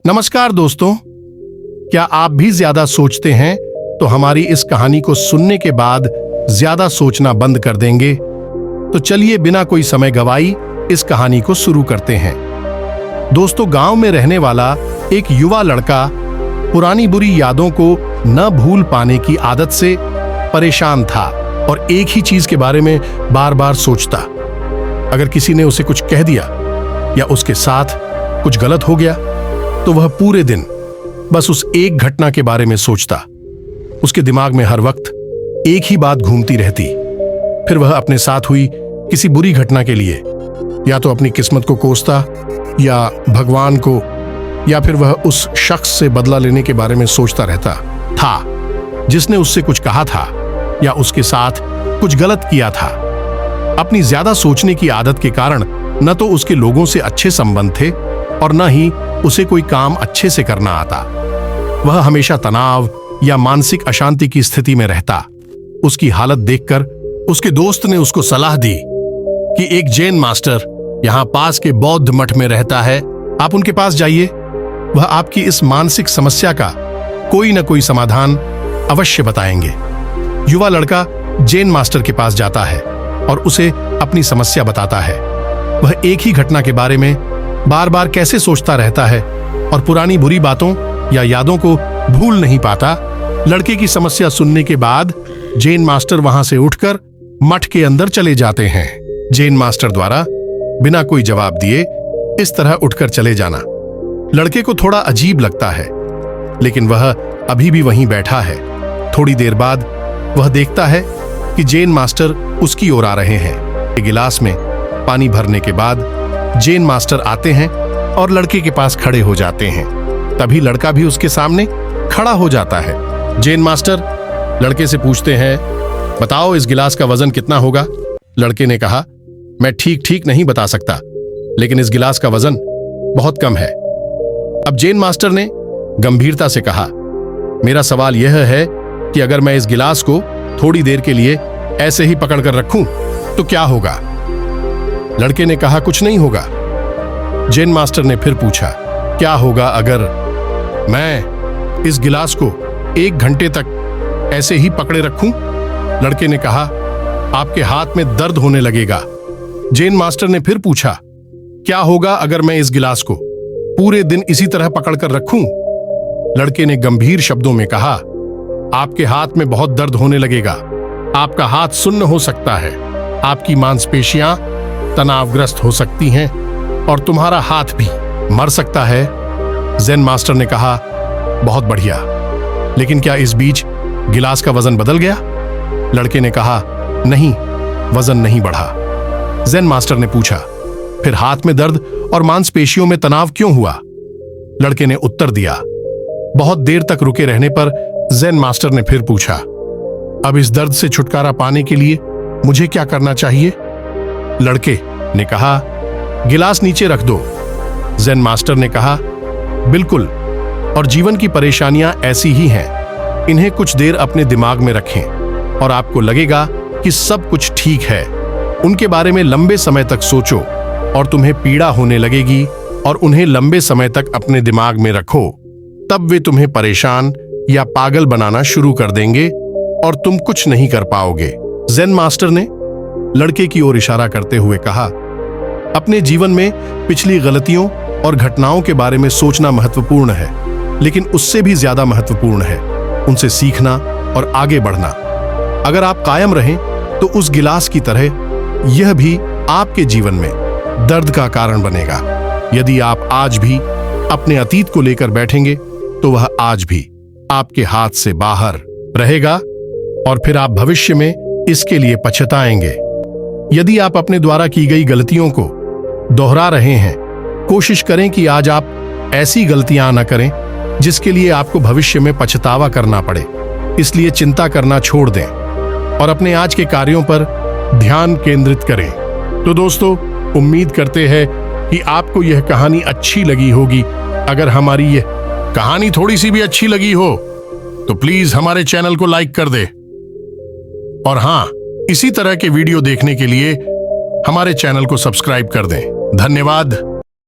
नमस्कार दोस्तों, क्या आप भी ज्यादा सोचते हैं तो हमारी इस कहानी को सुनने के बाद ज्यादा सोचना बंद कर देंगे? तो चलिए बिना कोई समय गवाई इस कहानी को शुरू करते हैं। दोस्तों, गांव में रहने वाला एक युवा लड़का पुरानी बुरी यादों को न भूल पाने की आदत से परेशान था और एक ही चीज के बारे में बार बार सोचता। अगर किसी ने उसे कुछ कह दिया या उसके साथ कुछ गलत हो गया तो वह पूरे दिन बस उस एक घटना के बारे में सोचता। उसके दिमाग में हर वक्त एक ही बात घूमती रहती। फिर वह अपने साथ हुई किसी बुरी घटना के लिए या तो अपनी किस्मत को कोसता या भगवान को, या फिर वह उस शख्स से बदला लेने के बारे में सोचता रहता था जिसने उससे कुछ कहा था या उसके साथ कुछ गलत किया था। अपनी ज्यादा सोचने की आदत के कारण न तो उसके लोगों से अच्छे संबंध थे और न ही उसे कोई काम अच्छे से करना आता। वह हमेशा तनाव या मानसिक अशांति की स्थिति में रहता। उसकी हालत देखकर उसके दोस्त ने उसको सलाह दी कि एक जैन मास्टर यहां पास के बौद्ध मठ में रहता है, आप उनके पास जाइए। वह आपकी इस मानसिक समस्या का कोई न कोई समाधान अवश्य बताएंगे। युवा लड़का जैन मास्टर के पास जाता है और उसे अपनी समस्या बताता है। वह एक ही घटना के बारे में बार बार कैसे सोचता रहता है और पुरानी बुरी बातों या यादों को भूल नहीं पाता। लड़के की समस्या सुनने के बाद जैन मास्टर वहां से उठकर मठ के अंदर चले जाते हैं। जैन मास्टर द्वारा बिना कोई जवाब दिए इस तरह उठकर चले जाना लड़के को थोड़ा अजीब लगता है, लेकिन वह अभी भी वहीं बैठा है। थोड़ी देर बाद वह देखता है कि जैन मास्टर उसकी ओर आ रहे हैं। गिलास में पानी भरने के बाद जैन मास्टर आते हैं और लड़के के पास खड़े हो जाते हैं। तभी लड़का भी उसके सामने खड़ा हो जाता है। जैन मास्टर लड़के से पूछते हैं, बताओ इस गिलास का वजन कितना होगा? लड़के ने कहा, मैं ठीक नहीं बता सकता, लेकिन इस गिलास का वजन बहुत कम है। अब जैन मास्टर ने गंभीरता से कहा, मेरा सवाल यह है कि अगर मैं इस गिलास को थोड़ी देर के लिए ऐसे ही पकड़कर रखूं तो क्या होगा? लड़के ने कहा, कुछ नहीं होगा। जैन मास्टर ने फिर पूछा, क्या होगा अगर मैं इस गिलास को 1 घंटे तक ऐसे ही पकड़े रखूं? लड़के ने कहा, आपके हाथ में दर्द होने लगेगा। जैन मास्टर ने फिर पूछा, क्या होगा अगर मैं इस गिलास को पूरे दिन इसी तरह पकड़कर रखूं? लड़के ने गंभीर शब्दों में कहा, आपके हाथ में बहुत दर्द होने लगेगा, आपका हाथ सुन्न हो सकता है, आपकी मांसपेशियां तनावग्रस्त हो सकती हैं और तुम्हारा हाथ भी मर सकता है। जैन मास्टर ने कहा, बहुत बढ़िया, लेकिन क्या इस बीच गिलास का वजन बदल गया? लड़के ने कहा, नहीं, वजन नहीं बढ़ा। जैन मास्टर ने पूछा, फिर हाथ में दर्द और मांसपेशियों में तनाव क्यों हुआ? लड़के ने उत्तर दिया। बहुत देर तक रुके रहने पर जैन मास्टर ने फिर पूछा, अब इस दर्द से छुटकारा पाने के लिए मुझे क्या करना चाहिए? लड़के ने कहा, गिलास नीचे रख दो। जैन मास्टर ने कहा, बिल्कुल, और जीवन की परेशानियां ऐसी ही हैं, इन्हें कुछ देर अपने दिमाग में रखें और आपको लगेगा कि सब कुछ ठीक है। उनके बारे में लंबे समय तक सोचो और तुम्हें पीड़ा होने लगेगी, और उन्हें लंबे समय तक अपने दिमाग में रखो, तब वे तुम्हें परेशान या पागल बनाना शुरू कर देंगे और तुम कुछ नहीं कर पाओगे। जैन मास्टर ने लड़के की ओर इशारा करते हुए कहा, अपने जीवन में पिछली गलतियों और घटनाओं के बारे में सोचना महत्वपूर्ण है, लेकिन उससे भी ज्यादा महत्वपूर्ण है उनसे सीखना और आगे बढ़ना। अगर आप कायम रहें तो उस गिलास की तरह यह भी आपके जीवन में दर्द का कारण बनेगा। यदि आप आज भी अपने अतीत को लेकर बैठेंगे तो वह आज भी आपके हाथ से बाहर रहेगा और फिर आप भविष्य में इसके लिए पछताएंगे। यदि आप अपने द्वारा की गई गलतियों को दोहरा रहे हैं, कोशिश करें कि आज आप ऐसी गलतियां न करें जिसके लिए आपको भविष्य में पछतावा करना पड़े। इसलिए चिंता करना छोड़ दें और अपने आज के कार्यों पर ध्यान केंद्रित करें। तो दोस्तों, उम्मीद करते हैं कि आपको यह कहानी अच्छी लगी होगी। अगर हमारी यह कहानी थोड़ी सी भी अच्छी लगी हो तो प्लीज हमारे चैनल को लाइक कर दे, और हां, इसी तरह के वीडियो देखने के लिए हमारे चैनल को सब्सक्राइब कर दें। धन्यवाद।